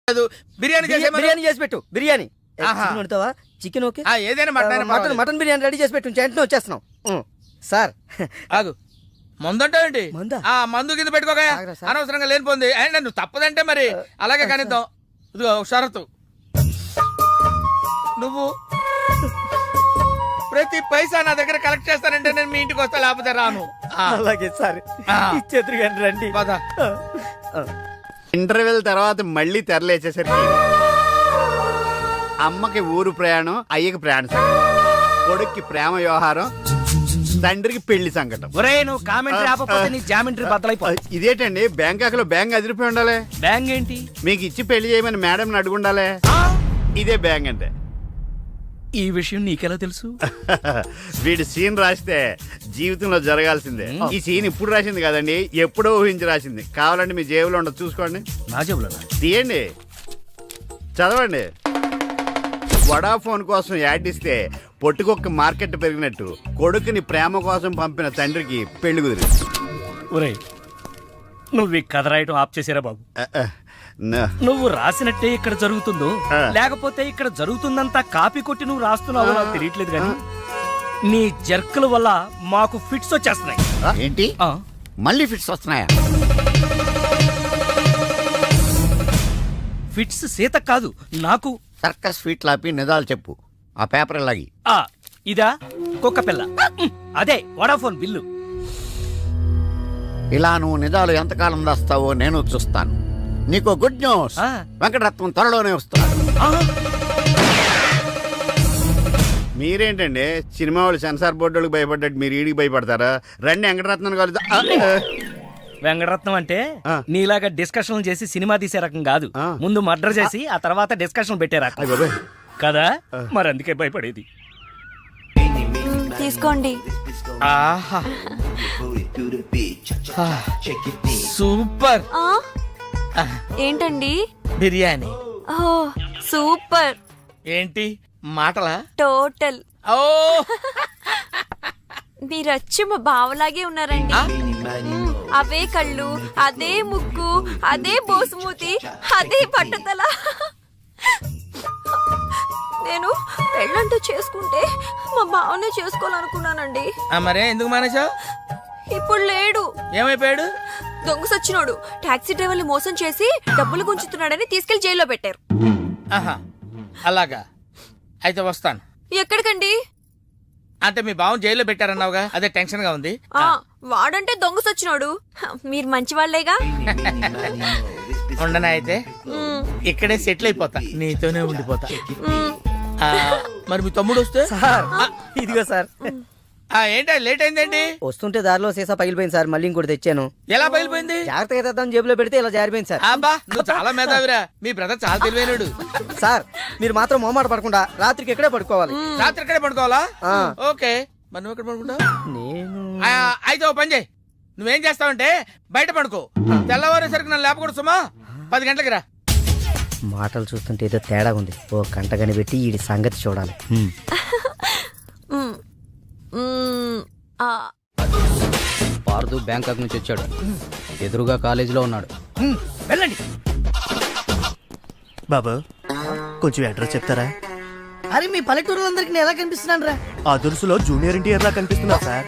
బిర్యానీ చేసి పెట్టు. బిర్యానీ వండుతావా? చికెన్ ఓకే, ఏదైనా మటన్ బిర్యానీ రెడీ చేసి పెట్టు. వెంటనే వచ్చేస్తున్నాం సార్. ఆగు, మందంటావేంటి? మందు కింద పెట్టుకోగా అనవసరంగా లేనిపోంది. అయినా నువ్వు తప్పదంటే మరి అలాగే కనిద్దాం. ఇదిగో షరతు, నువ్వు ప్రతి పైసా నా దగ్గర కలెక్ట్ చేస్తానంటే నేను మీ ఇంటికి వస్తా, లేకపోతే రాను. అలాగే సార్, ఇచ్చేద్దరు కానీ రండి. ఇంటర్వెల్ తర్వాత మళ్ళీ తెరలేచేసరికి అమ్మకి ఊరు ప్రయాణం, అయ్యకి ప్రయాణ సంకటం, కొడుక్కి ప్రేమ వ్యవహారం, తండ్రికి పెళ్లి సంకటం. నువ్వు కామెంటరీ ఆపకపోతే నీ జామెంటరీ బద్దలైపో. ఇదేంటండి, బ్యాంకాక్ లో బ్యాంక్ అదిరిపోయి ఉండాలి. బ్యాంక్ ఏంటి? మీకు ఇచ్చి పెళ్లి చేయమని మేడం అడుగుండాలి. ఇదే బ్యాంక్ అంటే. ఈ విషయం నీకెలా తెలుసు? వీడి సీన్ రాస్తే జీవితంలో జరగాల్సిందే. ఈ సీన్ ఇప్పుడు రాసింది కదండి, ఎప్పుడో ఊహించి రాసింది. కావాలంటే మీ జేబులో ఉండదు, చూసుకోండి. నా జేబులో తీయండి, చదవండి. వడాఫోన్ కోసం యాడ్ ఇస్తే పొట్టుకొక్క మార్కెట్ పెరిగినట్టు కొడుకుని ప్రేమ కోసం పంపిన తండ్రికి పెళ్లి కుదిరింది. ఒరేయ్, నువ్వు ఈ కథ రాయటం ఆప్ చేసారా బాబు? నువ్వు రాసినట్టే ఇక్కడ జరుగుతుందో, లేకపోతే ఇక్కడ జరుగుతుందంతా కాపీ కొట్టి నువ్వు రాస్తున్నావో నాకు తెలియట్లేదు కానీ నీ జర్కుల వల్ల మాకు ఫిట్స్ వచ్చేస్తున్నాయి. ఏంటి మళ్ళీ ఫిట్స్ వస్తున్నాయా? ఫిట్స్ సీత కాదు, నాకు. సర్కస్ ఫీట్ లాపి నిజాలు చెప్పు. ఆ పేపర్ లాగి. ఇదా కుక్క పిల్ల, అదే వడాఫోన్ బిల్లు. ఇలా నువ్వు నిజాలు ఎంతకాలం దాస్తావో నేను చూస్తాను. నీకు గుడ్ న్యూస్, వెంకటరత్నం త్వరలోనే వస్తున్నాడు. మీరేంటండి సినిమా వాళ్ళు సెన్సార్ బోర్డు భయపడ్డట్టు మీరు ఈడికి భయపడతారా? రండి వెంకటరత్నం కలుద్దాం. వెంకటరత్నం అంటే నీలాగా డిస్కషన్ చేసి సినిమా తీసే రకం కాదు. ముందు మర్డర్ చేసి ఆ తర్వాత డిస్కషన్ పెట్టే రకం కదా. మరి అందుకే భయపడేది. తీసుకోండి. సూపర్. ఏంటండి? బిర్యానీ. సూపర్. ఏంటి మాటలా? టోటల్. ఓ, మీరచ్చి మా బావలాగే ఉన్నారండి. అవే కళ్ళు, అదే ముక్కు, అదే బోసుమూతి, అదే పట్టుదల. నేను పెళ్ళంటూ చేసుకుంటే మా బావనే చేసుకోవాలనుకున్నానండి. మరే ఎందుకు మానేశావు? ఇప్పుడు లేడు. ఏమైపోయాడు? దొంగ సచ్చినోడు టాక్సీ డ్రైవర్ని మోసం చేసి డబ్బులు గుంచుతున్నాడని తీసుకెళ్లి జైల్లో పెట్టారు. అలాగా, అయితే వస్తాను. ఎక్కడికండి? అంటే మీ బావని జైల్లో పెట్టారన్నావుగా, అదే టెన్షన్ గా ఉంది. వాడంటే దొంగ సచ్చినోడు, మీరు మంచి వాళ్లేగా. ఉండనా అయితే ఇక్కడే సెటిల్ అయిపోతా, నీతోనే ఉండిపోతా. మరి మీ తమ్ముడు వస్తే? ఇదిగో సార్. ఏంటా లేట్ అయిందండి? వస్తుంటే దారిలో సీసా పగిలిపోయింది సార్, మళ్ళీ ఇంకోటి తెచ్చాను. ఎలా పగిలిపోయింది? జాగ్రత్తగా తెద్దాం జేబులో పెడితే ఇలా జారిపోయింది సార్. అబ్బా, నువ్వు చాలా మేధావిరా. మీ బ్రదర్ చాలా తెలివైనడు. సార్ మీరు మాత్రం మొహమాట పడకుండా రాత్రికి ఎక్కడే పడుకోవాలి. రాత్రి ఎక్కడే పడుకోవాలా? ఓకే, మరి నువ్వు ఎక్కడ పడుకుంటావు? నేను అయితే ఓ పని చేయి, నువ్వేం చేస్తావంటే బయట పడుకో. తెల్లవారేసరికి నన్ను లేపకూడదు సుమా. 10 గంటలకి రా. మాటలు చూస్తుంటే ఏదో తేడా ఉంది. ఓ గంట కనిపెట్టి ఈ సంగతి చూడాలి. పార్దు బ్యాంకాక్ నుంచి వచ్చాడు. ఎదురుగా కాలేజీలో ఉన్నాడు. వెళ్ళండి. బాబు కొంచెం అడ్రస్ చెప్తారా? అరే మీ పల్లెటూరులందరికి నేను ఎలా కనిపిస్తున్నాను రా? ఆ దురుసులో జూనియర్ ఎన్టీఆర్ లా కనిపిస్తున్నా సార్.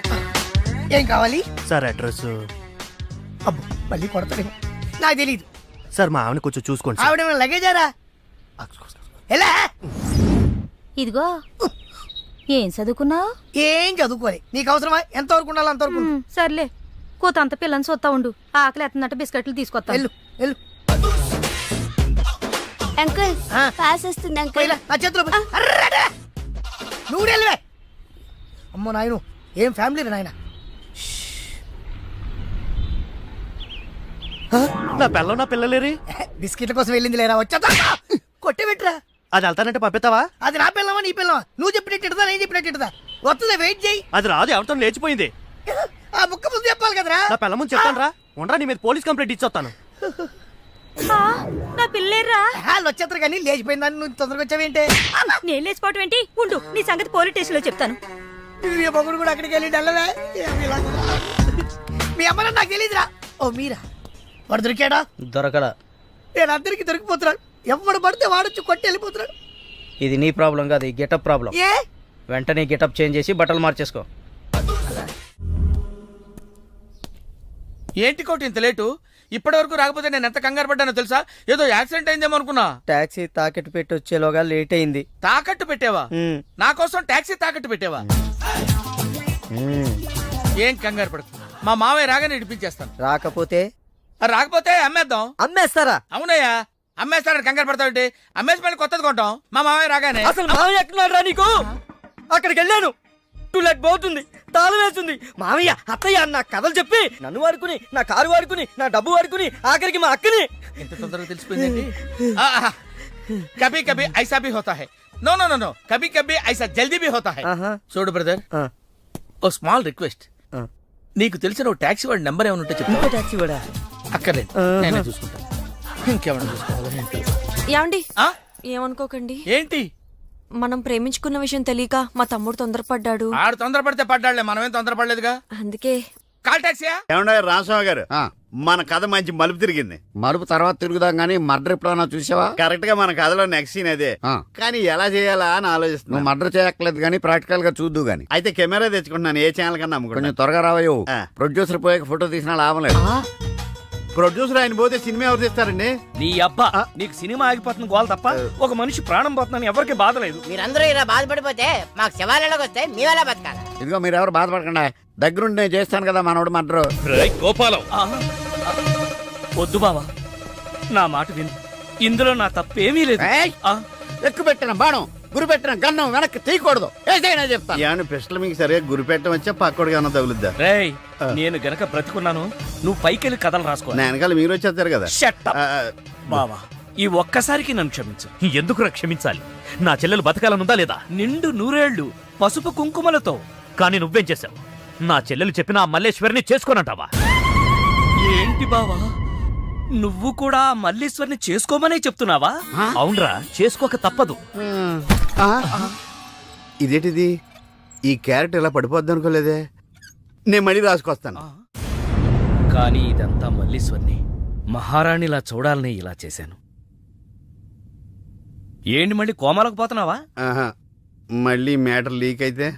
ఏం కావాలి సార్? అడ్రస్. అబ్బో మళ్ళీ కొడతాడు, నాకు తెలీదు సార్. మా ఆవిడ కొంచెం చూసుకోండి. ఆవిడ లగేజారా? ఎలా? ఇదిగో, ఏం చదువుకున్నావు? ఏం చదువుకోలే. నీకు అవసరమా? ఎంతవరకు ఉండాలి అంతవరకు. సర్లే, కూతంత పిల్లని చూస్తా ఉండు. ఆకలి ఎత్తున్నట్టు బిస్కెట్లు తీసుకొస్తా. వెళ్ళు వెళ్ళు. అంకుల్ పాస్ వస్తుంది అంకుల్. నా చేతిలో నువ్వు వెళ్ళవే. అమ్మో నాయను, ఏం ఫ్యామిలీ నాయన. నా పిల్ల నా పిల్లలేరి బిస్కెట్ల కోసం వెళ్ళింది లేరా? వచ్చా కొట్టే పెట్టరా. అది వెళ్తానంటే పంపిస్తావా? అది నా పిల్లవా నీ పిల్లవా? నువ్వు చెప్పినట్టు నేను చెప్పినట్టు వస్తుందా? వెయిట్ చేయి. అది రాదు, ఎవరితో లేచిపోయింది. ఆ ముక్క ముందు చెప్పాలి కదరా. నా పిల్ల ముందు చెప్తాను రా. ఉండరా, నీ మీద పోలీస్ కంప్లైంట్ ఇచ్చొస్తాను. నా పిల్లేరా? వచ్చేస్తారు కానీ లేచిపోయిందని నువ్వు తొందరగా వచ్చావేంటే? నేను లేచిపోవటం ఏంటి? ఉండు, నీ సంగతి పోలీస్ స్టేషన్ లో చెప్తాను. మొగుడు కూడా అక్కడికి వెళ్ళి వెళ్ళవే. మీ అమ్మ నాకు తెలియదురా. ఓ మీరా? వాడు దొరికాడా? దొరకడా? నేను అందరికి దొరికిపోతున్నాను. ఎవడు పడితే వాడొచ్చి కొట్టి వెళ్ళిపోతున్నాడు. ఇది నీ ప్రాబ్లం కాదు, ఈ గెటప్ ప్రాబ్లం. ఏ వెంటనే గెటప్ చేంజ్ చేసి బట్టలు మార్చేసుకో. ఏంటి కోటి ఇంత లేటు? ఇప్పటి వరకు రాకపోతే నేను ఎంత కంగారు పడ్డానో తెలుసా? ఏదో యాక్సిడెంట్ అయిందేమో అనుకున్నా. టాక్సీ తాకెట్టు పెట్టి వచ్చేలోగా లేట్ అయింది. తాకట్టు పెట్టావా? నా కోసం టాక్సీ తాకట్టు పెట్టావా? ఏం కంగారు పడకు, మా మావయ్య రాగానే ఇడిపించేస్తాను. రాకపోతే రాకపోతే అమ్మేద్దాం. అమ్మేస్తారా? అవునయ్యా, అమ్మేస్తాడని కంగారు పడతావుంటి? అమ్మేసి మళ్ళీ కొత్తది కొంటాం మా మావయ్య రాగానే. అసలు మామయ్య ఎక్కడున్నాడు నీకు? అక్కడికి వెళ్ళాను, టూలెట్ పోతుంది, తాళం వేస్తుంది. మామయ్య అత్తయ్య నా కథలు చెప్పి నన్ను వాడుకుని, నా కారు వాడుకుని, నా డబ్బు వాడుకుని, ఆఖరికి మా అక్కని. ఎంత తొందరగా తెలిసిపోయింది. కభీ కభీ ఐసా భీ హోతా హై. నో నో నో నో, కభీ కభీ ఐసా జల్దీ భీ హోతా హై. చూడు బ్రదర్, ఓ స్మాల్ రిక్వెస్ట్. నీకు తెలిసిన ఓ టాక్సీ వాడి నెంబర్ ఏమైనా ఉంటే చెప్పు. టాక్సీ వాడా? అక్కర్లేదు, నేనే చూసుకుంటా. ఇంకేమైనా చూసుకోవాలి. ఏమండి ఏమనుకోకండి, ఏంటి? మనం ప్రేమించుకున్న విషయం తెలియక మా తమ్ముడు తొందరపడ్డాడు. ఆడు తొందరపడితే పడ్డాడులే, మనమేం తొందరపడలేదుగా. అందుకే కాల్ టాక్సీయా? ఏమన్నా రామస్వామి గారు, మన కథ మంచి మలుపు తిరిగింది. మరుపు తర్వాత తిరుగుదాం గానీ మర్డర్ ఎప్పుడన్నా చూసావా? కరెక్ట్ గా మన కథలో నెక్స్ట్ సీన్ అదే. కానీ ఎలా చేయాలా అని నువ్వు ఆలోచిస్తున్నా. మర్డర్ చేయక్కర్లేదు గానీ ప్రాక్టికల్ గా చూద్దు గానీ. అయితే కెమెరా తెచ్చుకుంటున్నాను, ఏ ఛానల్ కన్నా అమ్ముకుంటా. కొంచెం త్వరగా రావయ్యో. ఆ. ప్రొడ్యూసర్ పోయాక ఫోటో తీసినా లాభం లేదు. ప్రొడ్యూసర్ ఆయన పోతే సినిమా ఎవరు తీస్తారండి? నీ అబ్బా, నీకు సినిమా ఆగిపోతున్న గోల తప్ప ఒక మనిషి ప్రాణం పోతుందని ఎవరికి బాధ లేదు. మీరందరూ ఇలా బాధపడిపోతే మాకు శవాలలోకి వస్తే మీ వల్ల బతకాలి. ఇదిగో మీరెవరు బాధపడకుండా, దగ్గరుండి నేను చేస్తాను కదా మనోడు మర్డర్. గోపాలం, వద్దు బావా, నా మాట విను, ఇందులో నా తప్పేమీ లేదు. ఎక్కువ పెట్టిన బాణం, గురి పెట్టిన గన్నం వెనక్కి తీయకూడదు. ఏదైనా చెప్తాను. ఏమన్నా పిస్టల్ మీకు సరిగా గురి పెట్టడం వచ్చా పక్కడికి అన్న తగులుద్దా? రేయ్, నేను గనక బ్రతికున్నాను, నువ్వు పైకెళ్ళి కథలు రాసుకో. నా వెనకాల మీరు వచ్చేస్తారు కదా. Shut up. ఆ, బావా, ఈ ఒక్కసారికి నన్ను క్షమించు. ఎందుకు క్షమించాలి? నా చెల్లెలు బతకాలనుందా లేదా? నిండు నూరేళ్లు పసుపు కుంకుమలతో. కానీ నువ్వేం చేశావు? నా చెల్లెలు చెప్పిన ఆ మల్లేశ్వరిని చేసుకోనంటావా? ఏంటి బావా, నువ్వు కూడా మల్లీశ్వరిని చేసుకోమనే చెప్తున్నావా? అవునరా, చేసుకోక తప్పదు. ఇదేంటిది? ఈ క్యారెట్ ఇలా పడిపోద్ది అనుకోలేదే. నేను మళ్ళీ రాసుకొస్తాను. కానీ ఇదంతా మల్లీశ్వరిని మహారాణిలా చూడాలని ఇలా చేశాను. ఏంటి మళ్ళీ కోమాలకు పోతున్నావా? ఆహా, మళ్ళీ మ్యాటర్ లీక్ అయితే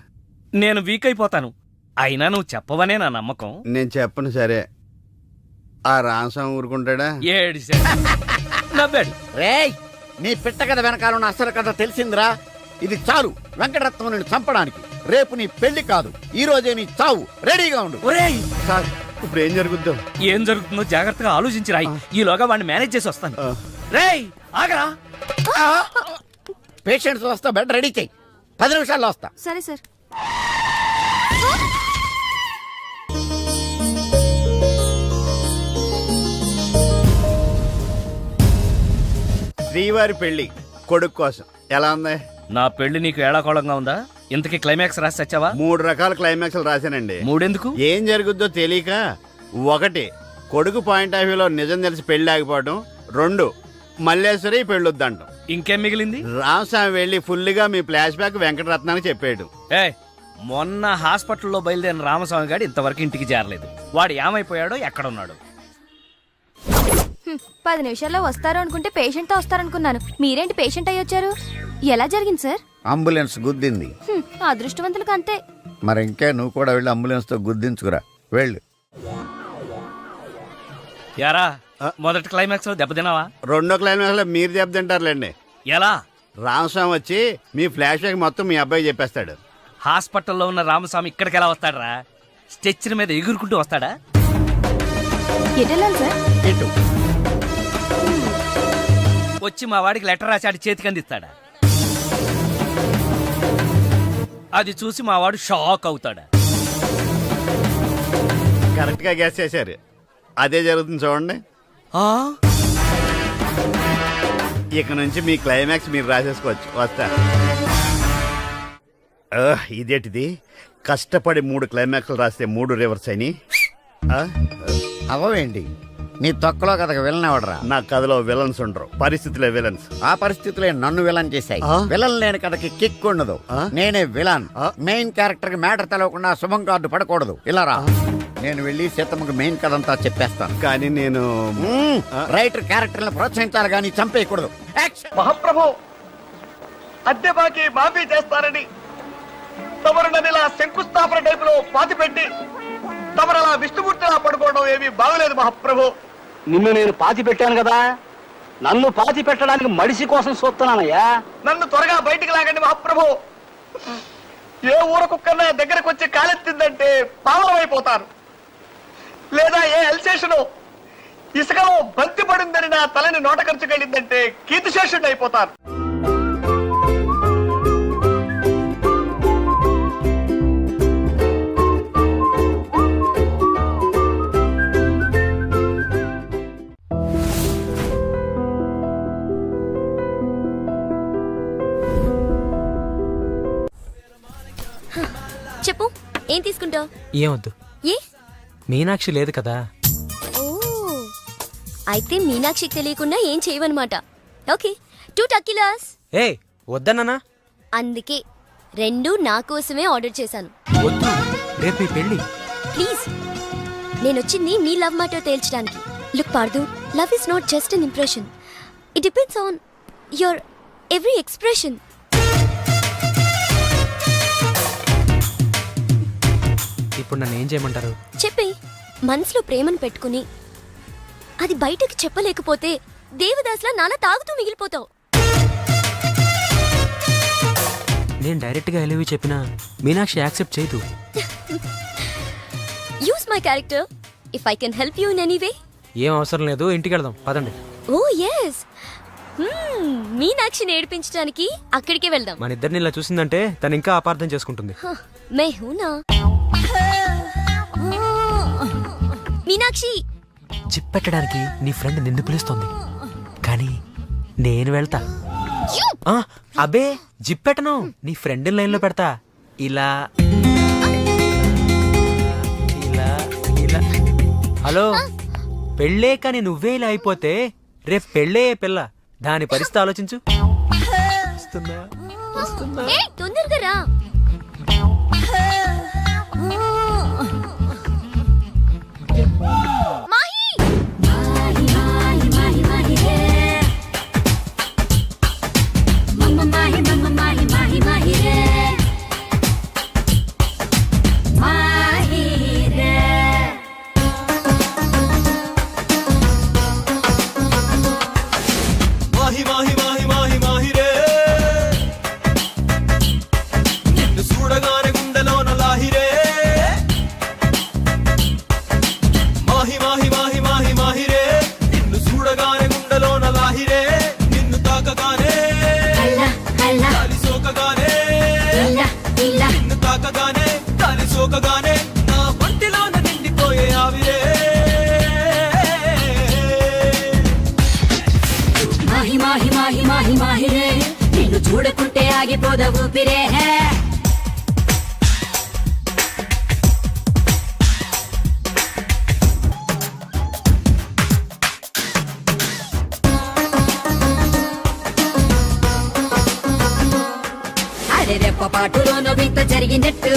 నేను వీక్ అయిపోతాను. అయినా నువ్వు చెప్పవనే నా నమ్మకం. నేను చెప్పను. సరే, ఆ రామస్వామి ఊరుకుంటాడా? ఏడిశాడు, నవ్వాడు. రేయ్, నీ పిట్ట కథ వెనకాల ఉన్న అసలు కథ తెలిసిందిరా. ఇది చాలు వెంకటరత్నం నిన్ను చంపడానికి. రేపు నీ పెళ్లి కాదు, ఈ రోజే నీ చావు. రెడీగా ఉండు. ఒరేయ్, సార్, ఇప్పుడు ఏం జరుగుద్దో? ఏం జరుగుతుందో జాగ్రత్తగా ఆలోచించి రాయి. ఈలోగా వాడిని మేనేజ్ చేసి వస్తాను. రేయ్, ఆగరా. పేషెంట్స్ వస్తా, బెడ్ రెడీ చెయ్యి. 10 నిమిషాల్లో వస్తా. సరే సార్. శ్రీవారి పెళ్లి కొడుకు కోసం ఎలా ఉంది? నా పెళ్లి నీకు ఏడాకోళంగా ఉందా? ఇంతకీ క్లైమాక్స్ రాసి వచ్చావా? 3 రకాల క్లైమాక్స్లు రాశానండి. మూడెందుకు? ఏం జరుగుద్దో తెలియక. 1, కొడుకు పాయింట్ ఆఫ్ వ్యూలో నిజం తెలిసి పెళ్లి ఆగిపోవడం. 2, మల్లేశ్వరి పెళ్ళొద్దంటాం. ఇంకేం మిగిలింది? రామస్వామి వెళ్ళి ఫుల్గా మీ ఫ్లాష్ బ్యాక్ వెంకటరత్నానికి చెప్పేయడం. మొన్న హాస్పిటల్లో బయలుదేరిన రామస్వామి గారు ఇంతవరకు ఇంటికి చేరలేదు. వాడు ఏమైపోయాడో, ఎక్కడున్నాడు? 10 నిమిషాల్లో వస్తారు అనుకుంటే పేషెంట్ తో వస్తారనుకున్నాను. మీరేంటి పేషెంట్ అయ్యి వచ్చారు? ఎలా జరిగింది సార్? అంబులెన్స్ గుద్దింది. అదృష్టవంతులకు అంతే. మరి ఇంకే నువ్వు కూడా వెళ్ళి అంబులెన్స్ తో గుద్దించుకురా. వెళ్ళు. యారా, మొదటి క్లైమాక్స్ లో దెబ్బతిన్నావా? 2వ క్లైమాక్స్ లో మీరు దెబ్బతింటారులేండి. ఎలా? రామస్వామి వచ్చి మీ ఫ్లాష్ బ్యాక్ మొత్తం మీ అబ్బాయి చెప్పేస్తాడు. హాస్పిటల్లో ఉన్న రామస్వామి ఇక్కడికి ఎలా వస్తాడరా? స్ట్రెచ్చర్ మీద ఎగురుకుంటూ వస్తాడా? ఎటెళ్ళాలి సార్? ఇటు. వచ్చి మా వాడికి లెటర్ రాసి ఆడి చేతికి అందిస్తాడా? అది చూసి మా వాడు షాక్ అవుతాడా? కరెక్ట్ గా గ్యాస్ చేశారు. అదే జరుగుతుంది చూడండి. ఇక నుంచి మీ క్లైమాక్స్ మీరు రాసేసుకోవచ్చు. వస్తా. ఇదేంటిది? కష్టపడి 3 క్లైమాక్స్లు రాస్తే 3 రివర్స్ అయినాయి. అవవేంటి? నీ తొక్కలో కథకు విలన్ ఎవడరా? నా కథలో విలన్స్ ఉండరు, పరిస్థితులే విలన్స్. ఆ పరిస్థితులే నన్ను విలన్ చేశాయి. విలన్ లేని కథకి కిక్ ఉండదు. నేనే విలన్. మెయిన్ క్యారెక్టర్ కి మ్యాటర్ తెలవకుండా శుభం కార్డు పడకూడదు. ఇలా రా. నేను వెళ్ళి సీతమ్మకు మెయిన్ కథ అంతా చెప్పేస్తాను. కానీ నేను రైటర్ క్యారెక్టర్లను ప్రోత్సహించాలి కానీ చంపేయకూడదు. యాక్షన్. మహాప్రభు అద్దె బాకీ మాఫీ చేస్తారని తమరు నన్ను ఇలా శంకుస్థాపన టైపులో పాతి పెట్టి తమరు అలా విష్ణుమూర్తిలా పడుకోవడం ఏమీ బాగలేదు మహాప్రభు. నిన్ను నేను పాతి పెట్టాను కదా, నన్ను పాతి పెట్టడానికి మడిసి కోసం చూస్తున్నానయ్యా. నన్ను త్వరగా బయటికి లాగండి మహాప్రభు. ఏ ఊర కుక్కన్నా దగ్గరకు వచ్చి కాలెత్తిందంటే పావనం అయిపోతాను. లేదా ఏ ఎల్సేషను ఇసుకలో బంతి పడిందని నా తలని నోట ఖర్చుకెళ్ళిందంటే కీర్తిశేషుడు అయిపోతాను. చెప్పు, ఏం తీసుకుంటావు? ఏమొద్దు, ఏ? మీనాక్షి లేదు కదా. ఓ, అయితే మీనాక్షికి తెలియకుండా ఏం చేయవన్నమాట. ఓకే, 2 టకీలాస్. ఏ వద్దన్నానా? అందుకే 2 నా కోసమే ఆర్డర్ చేశాను. వద్దు, రేపు మీ పెళ్ళి. ప్లీజ్, నేనొచ్చింది మీ లవ్ మ్యాటర్ తేల్చడానికి. Look Parthu, love is not just an impression. It depends on your every expression. ఇప్పుడు నన్ను ఏం చేయమంటారు? చెప్పి మనసులో ప్రేమను పెట్టుకుని అది బయటకు చెప్పలేకపోతే దేవదాస్లా నాలా తాగుతూ మిగిలిపోతావు. నేను డైరెక్ట్ గా ఎలివి చెప్పినా మీనాక్షి యాక్సెప్ట్ చేయదు. Use my character if I can help you in any way. ఏం అవసరం లేదు, ఇంటికి వెళ్దాం పదండి. ఓ ఎస్, మీనాక్షిని ఏడిపించడానికి అక్కడికే వెళ్దాం. మన ఇద్దరిని ఇలా చూసిందంటే తను ఇంకా అపార్థం చేసుకుంటుంది. మే హూనా మీనాక్షి. జిప్ పెట్టడానికి నీ ఫ్రెండ్ నిన్ను పిలుస్తోంది, కానీ నేను వెళ్తా. అబే జిప్ పెట్టను, నీ ఫ్రెండ్ లైన్ లో పెడతా. ఇలా ఇలా ఇలా. హలో, పెళ్ళే కానీ నువ్వే ఇలా అయిపోతే రేపు పెళ్ళే పిల్ల, దాని పరిస్థితి ఆలోచించు. తొందరగా రా. నిన్ను చూడకుంటే ఆగిపోద ఊపిరే. అరే రెప్ప పాటులోనో వింత జరిగినట్టు,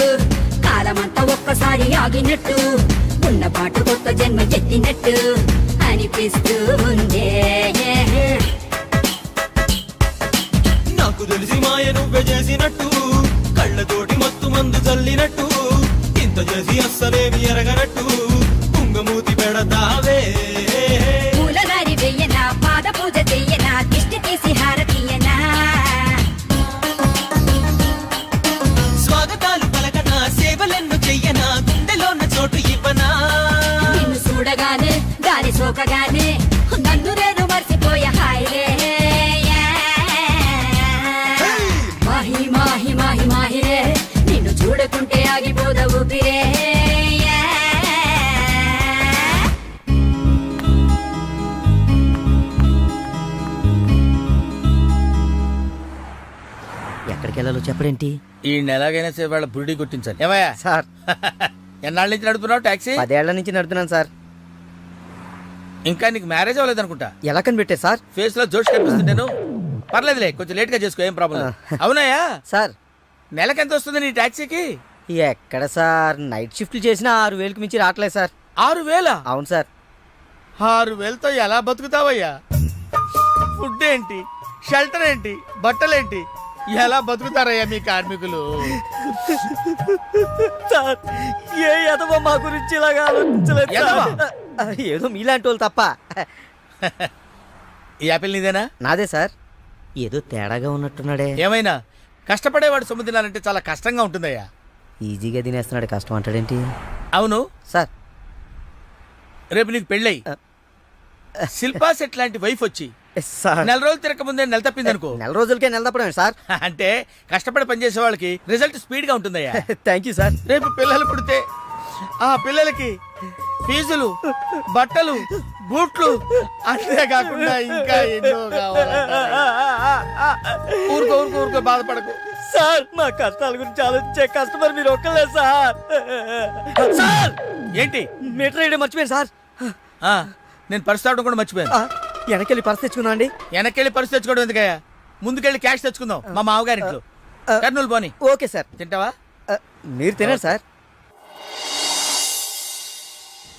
కాలమంతా ఒక్కసారి ఆగినట్టు, ఉన్న పాటు కొత్త జన్మ ఎత్తినట్టు అనిపిస్తూ ఉందే. నాకు తెలిసి మాయ నువ్వే చేసినట్టు, కళ్ళతోటి మత్తు మందు చల్లినట్టు, ఇంత చేసి అస్సలేమి ఎరగనట్టు కుంగమూతి పెడతావే. పూలదారి వెయ్యనా, పాద పూజ చెయ్యనా, దిష్టి తీసి హారతీయనా, స్వాగతాలు పలకనా, సేవలెన్ను చెయ్యనా, గుండెలోన చోటు ఇవ్వనా. నిన్ను చూడగానే దాని సోకగానే నన్ను నేను మర్చిపోయా. హాయిరే మాహి మాహి మాహి మాహిరే, నిన్ను చూడకుంటే ఆగిపోద ఊపిరే. ఎక్కడికి వెళ్ళాలో చెప్పడేంటి? ఈ ఎలాగైనా సరే వాళ్ళ బురిడి గుర్తించాలి. ఏమయ్యా సార్, ఎన్నాళ్ళ నుంచి నడుపుతున్నావు టాక్సీ? 10 ఏళ్ల నుంచి నడుతున్నాను సార్. ఇంకా నీకు మ్యారేజ్ అవ్వలేదు అనుకుంటా. ఎలా కనిపెట్టే సార్? ఫేస్ లో జోష్ కనిపిస్తుంటేను. పర్లేదులే, కొంచెం లేట్ గా చేసుకో, ఏం ప్రాబ్లం. అవునాయా సార్, నెలకెంత వస్తుంది నీ టాక్సీకి? ఎక్కడ సార్ నైట్ షిఫ్ట్లు చేసినా 6,000కి మించి రావట్లేదు సార్. 6,000? అవును సార్. 6,000తో ఎలా బతుకుతావయ్యా? ఫుడ్ ఏంటి, షెల్టర్ ఏంటి, బట్టలేంటి, ఎలా బతుకుతారయ్యా మీ కార్మికులు? సార్ ఏ ఎదవో మా గురించి ఇలాగా ఆలోచించలేదు ఎదవా? సార్. ఏదో మీలాంటి వాళ్ళు తప్ప. ఈ యాపిల్ నీదేనా? నాదే సార్. ఏదో తేడాగా ఉన్నట్టున్నాడే. ఏమైనా కష్టపడేవాడు సొమ్ము తినాలంటే చాలా కష్టంగా ఉంటుందయ్యా. ఈజీగా తినేస్తున్నాడు, కష్టం అంటాడేంటి అవును సార్? రేపు నీకు పెళ్ళై శిల్పా సెట్ లాంటి వైఫ్ వచ్చి సార్ నెల రోజులు తిరగక ముందే నెల తప్పింది అనుకో, నెల రోజులకే నెల తప్పడమే సార్. అంటే కష్టపడి పనిచేసే వాళ్ళకి రిజల్ట్ స్పీడ్ గా ఉంటుందయ్యా. Thank you sir. రేపు పిల్లలు పుడితే ఆ పిల్లలకి ఫీజులు, బట్టలు, బూట్లు, అంతేకాకుండా ఇంకా ఎన్నో కావాలి. ఊరుకో ఊరుకో ఊరుకో, బాధపడకు సార్ మా కష్టాల గురించి ఆలోచించే కస్టమర్ మీరు ఒక్కలే సార్. సార్ ఏంటి? మీటర్ వేయడం మర్చిపోయాను సార్. ఆ, నేను పర్సు తాగడం కూడా మర్చిపోయాను. వెనకెళ్ళి పర్స్ తెచ్చుకున్నా అండి. వెనకెళ్ళి పర్సు తెచ్చుకోవడం ఎందుకయ్యా? ముందుకెళ్ళి క్యాష్ తెచ్చుకుందాం మా మామగారింట్లో. కర్నూలు పోని. Okay sir. తింటావా? మీరు తినండి సార్.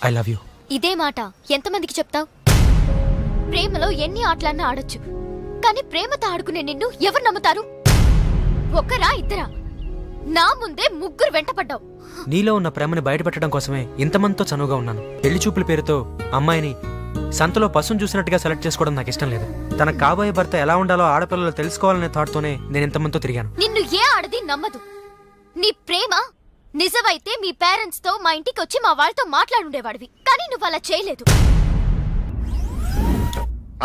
I love you. ఇదే మాట ఎంతమందికి చెప్తావు? ప్రేమలో ఎన్ని ఆటలన్నా ఆడొచ్చు, కానీ ప్రేమతో ఆడుకునే నిన్ను ఎవరు నమ్ముతారు? ఒక్కరా ఇద్దరా? నా ముందే ముగ్గురు వెంటపడ్డావు. నీలో ఉన్న ప్రేమని బయటపెట్టడం కోసమే ఇంతమందితో చనువుగా ఉన్నాను. పెళ్లి చూపుల పేరుతో అమ్మాయిని సంతలో పశువును చూసినట్టుగా సెలెక్ట్ చేసుకోవడం నాకు ఇష్టం లేదు. తన కాబోయే భర్త ఎలా ఉండాలో ఆడపిల్లలు తెలుసుకోవాలనే థాట్తోనే నేను ఇంతమందితో తిరిగాను. నిన్ను ఏ ఆడది నమ్మదు. నీ ప్రేమ నిజమైతే మీ పేరెంట్స్ తో మా ఇంటికి వచ్చి మా వాళ్ళతో మాట్లాడుండేవాడివి, కానీ నువ్వు అలా చేయలేదు.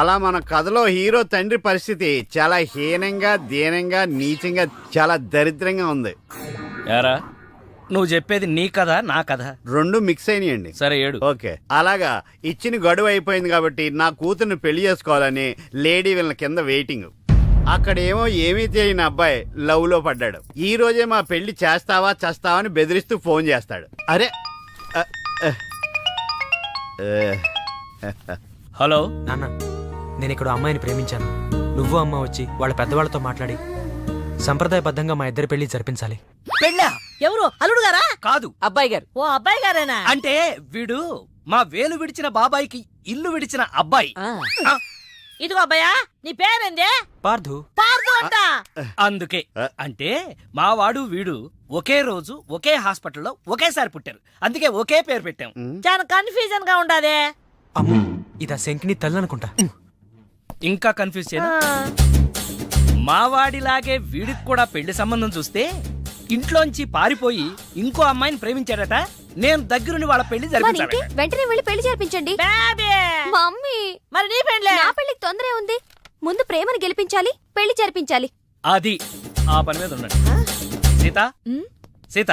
అలా మన కథలో హీరో తండ్రి పరిస్థితి చాలా హీనంగా, దీనంగా, నీచంగా, చాలా దరిద్రంగా ఉంది. యారా నువ్వు చెప్పేది నీ కథ నా కథ? రెండు మిక్స్ అయినాయండి. సరే ఏడు. ఓకే, అలాగా ఇచ్చిన గడువు అయిపోయింది కాబట్టి నా కూతుర్ని పెళ్లి చేసుకోవాలని లేడీ వీళ్ళ కింద వెయిటింగ్. అక్కడేమో ఏమీ తెలియని అబ్బాయి లవ్ లో పడ్డాడు. ఈ రోజే మా పెళ్లి చేస్తావా చేస్తావా అని బెదిరిస్తూ ఫోన్ చేస్తాడు. అరే హలో నాన్న, నేను ఇక్కడ అమ్మాయిని ప్రేమించాను. నువ్వు అమ్మ వచ్చి వాళ్ళ పెద్దవాళ్ళతో మాట్లాడి సంప్రదాయబద్ధంగా మా ఇద్దరి పెళ్లి జరిపించాలి. పెళ్ళా? ఎవరు? అల్లుడు గారా? కాదు, అబ్బాయి గారు. ఓ అబ్బాయి గారేనా? అంటే వీడు మా వేలు విడిచిన బాబాయికి ఇల్లు విడిచిన అబ్బాయి. ఇదిగో అబ్బాయా, నీ పేరేందే? పార్థు. పార్దు అంట. అందుకే అంటే మా వాడు వీడు ఒకే రోజు ఒకే హాస్పిటల్లో ఒకేసారి పుట్టారు, అందుకే ఒకే పేరు పెట్టాం. చాలా కన్ఫ్యూజన్ గా ఉండాదే. అమ్మో, ఇదా శంకిని తల్లి అనుకుంటా. ఇంకా కన్ఫ్యూజ్ చేయను. మా వాడిలాగే వీడికి కూడా పెళ్లి సంబంధం చూస్తే ఇంట్లోంచి పారిపోయి ఇంకో అమ్మాయిని ప్రేమించాడట. నేను దగ్గరుండి వాళ్ళ పెళ్లి జరిపించాను. వెంటనే వెళ్ళి పెళ్లి జరిపించండి. మమ్మీ, మరి నీ పెళ్ళే? నా పెళ్లికి తొందరే ఉంది. ముందు ప్రేమను గెలిపించాలి, పెళ్లి జరిపించాలి. అది ఆ పని మీద ఉన్నాడు. సీత, సీత,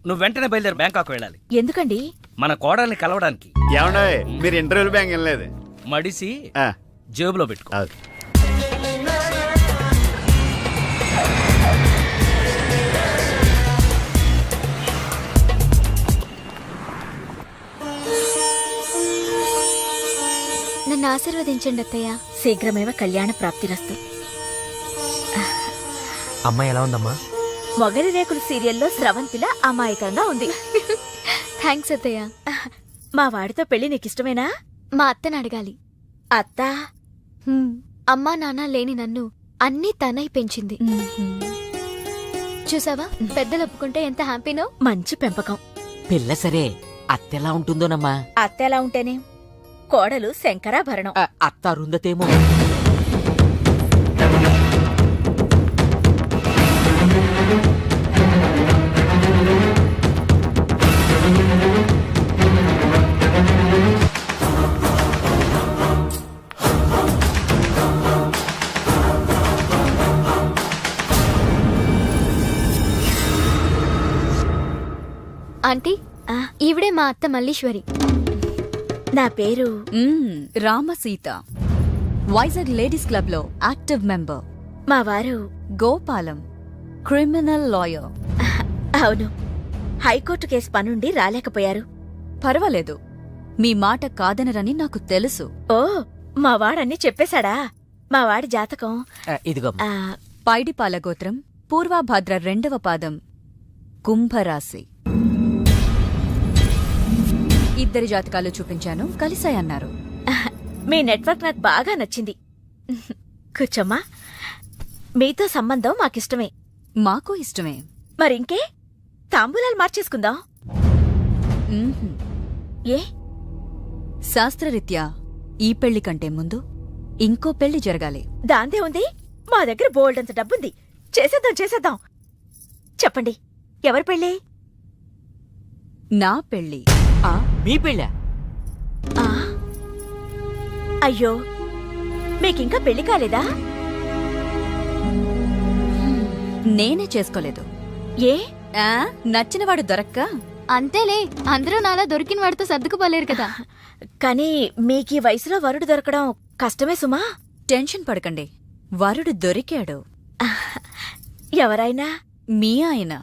నువ్వు వెంటనే బయలుదేరి బ్యాంకాక్ వెళ్ళాలి. ఎందుకండి? మన కోడల్ని కలవడానికి. ఏమన్నా మీరు ఇంటర్వ్యూలు బ్యాంక్ వెళ్ళలేదు? మడిసి ఆ, జేబులో పెట్టుకో. ఓకే. నన్ను ఆశీర్వదించండి అత్తయ్య. శీఘ్రమేవ కళ్యాణ ప్రాప్తిరస్తు. అమ్మాయి ఎలా ఉందమ్మా? మొగలి రేకులు సీరియల్లో స్రవంతిలా అమాయకంగా ఉంది. థ్యాంక్స్ అత్తయ్య. మా వాడితో పెళ్లి నీకిష్టమేనా? మా అత్తని అడగాలి. అత్తా? అమ్మా నాన్న లేని నన్ను అన్నీ తనై పెంచింది. చూసావా, పెద్దలు ఒప్పుకుంటే ఎంత హ్యాపీనో. మంచి పెంపకం. పిల్ల సరే, అత్తెలా ఉంటుందోనమ్మా? అత్త ఎలా ఉంటేనే, కోడలు శంకరాభరణం. అత్త అరుందతేమో. ఆంటీ, ఈవిడే మా అత్త మల్లీశ్వరి. నా పేరు రామసీత, వైజాగ్ లేడీస్ క్లబ్ లో యాక్టివ్ మెంబర్. మా వారు గోపాలం, క్రిమినల్ లాయర్. అవును, హైకోర్టు కేసు పనుండి రాలేకపోయారు. పర్వాలేదు, మీ మాట కాదనరని నాకు తెలుసు. ఓ, మా వాడన్నీ చెప్పేశాడా? మా వాడి జాతకం ఇదిగో ఆ, పైడిపాల గోత్రం, పూర్వాభాద్ర 2వ పాదం, కుంభరాశి. ఇద్దరి జాతకాలు చూపించాను, కలిసాయన్నారు. మీ నెట్వర్క్ నాకు బాగా నచ్చింది. కూర్చోమ్మా. మీతో సంబంధం మాకిష్టమే. మాకు ఇష్టమే. మరింకే తాంబూలాలు మార్చేసుకుందాం. మ్మ్హ్మ్. ఏ? శాస్త్రరీత్యా ఈ పెళ్లి కంటే ముందు ఇంకో పెళ్లి జరగాలి. దాందే ఉంది. మా దగ్గర బోల్డంత డబ్బుంది. చేసేద్దాం. చెప్పండి, ఎవరి పెళ్ళి? నా పెళ్లి. మీ పెళ్ళ? ఆ? అయ్యో, మీకింకా పెళ్లి కాలేదా? నేనే చేసుకోలేదు. ఏ? నచ్చినవాడు దొరక్క. అంతేలే, అందరూ నాలా దొరికిన వాడితో సర్దుకుపోలేరు కదా. కానీ మీకీ వయసులో వరుడు దొరకడం కష్టమే సుమా. టెన్షన్ పడకండి, వరుడు దొరికాడు. ఎవరైనా? మీ ఆయన.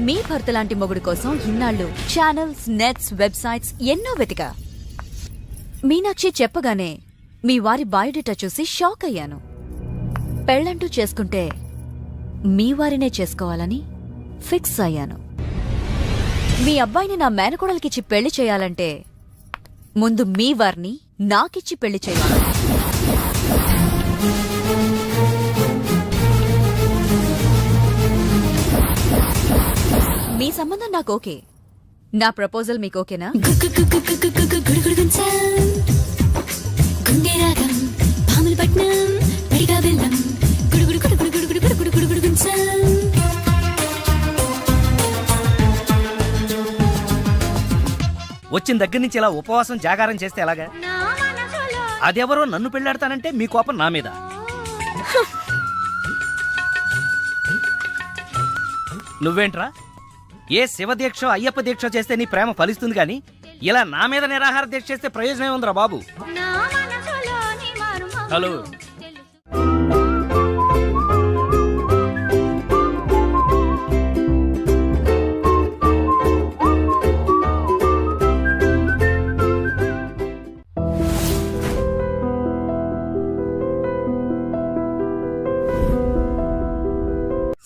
మీ భర్త లాంటి మొగుడు కోసం ఇన్నాళ్ళు ఛానల్స్, నెట్స్, వెబ్సైట్స్ ఎన్నో వెతికా. మీనాక్షి చెప్పగానే మీ వారి బయోడేటా చూసి షాక్ అయ్యాను. పెళ్ళంటూ చేసుకుంటే మీ వారినే చేసుకోవాలని ఫిక్స్ అయ్యాను. మీ అబ్బాయిని నా మేనకోడలికిచ్చి పెళ్లి చేయాలంటే ముందు మీ వారిని నాకిచ్చి పెళ్లి చేయాలి. మీ సంబంధం నాకు ఓకే. నా ప్రపోజల్ మీకు ఓకేనా? వచ్చిన దగ్గర నుంచి ఇలా ఉపవాసం జాగారం చేస్తే ఎలాగా? అదెవరో నన్ను పెళ్ళాడతానంటే మీ కోపం నా మీద. నువ్వేంట్రా, ఏ శివదీక్ష అయ్యప్ప దీక్ష చేస్తే నీ ప్రేమ ఫలిస్తుంది కానీ ఇలా నా మీద నిరాహార దీక్ష చేస్తే ప్రయోజనం ఏముందిరా బాబు? హలో,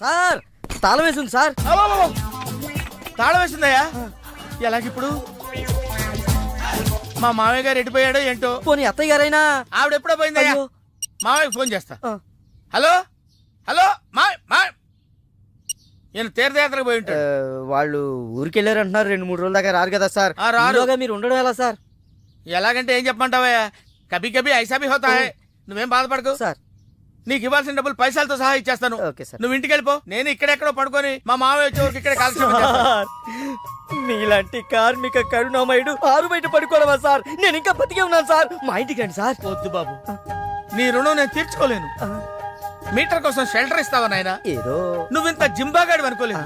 సార్ తాళం వేసింది సార్. తాళం వేసిందయ్యా? ఎలాగిప్పుడు? మా మామయ్య గారు ఎటుపోయాడో ఏంటో. పోనీ అత్తయ్య గారైనా? ఆవిడ ఎప్పుడో పోయిందయ్యా. మామయ్యకి ఫోన్ చేస్తా. హలో హలో, నేను తీర్థయాత్రకు పోయి ఉంటాడు. వాళ్ళు ఊరికెళ్ళారు అంటున్నారు. 2-3 రోజుల దాకా రారు కదా సార్. రారుగా మీరు ఉండడం ఎలా సార్? ఎలాగంటే ఏం చెప్పమంటావయ్యా? కభీ కభీ ఐసా భీ హోతా హై. నువ్వేం బాధపడకు సార్. నీకు ఇవ్వాల్సిన డబ్బులు పైసలతో సహా ఇచ్చేస్తాను. Okay sir. నువ్వు ఇంటికి వెళ్ళిపో. నేను ఇక్కడెక్కడో పడుకొని మా మామయ్య వచ్చేవరకు ఇక్కడ కాల్సి. మీలాంటి కార్మిక కరుణామయుడు ఆరు బయట పడుకోవడమా సార్? నేను ఇంకా బతికే ఉన్నాను సార్. మా ఇంటికి రండి సార్. వద్దు బాబు, నీ రుణం నేను తీర్చుకోలేను. మీటర్ కోసం షెల్టర్ ఇస్తావా నాయనా? ఏదో నువ్వింత జింబాగాడు అనుకోలేదు.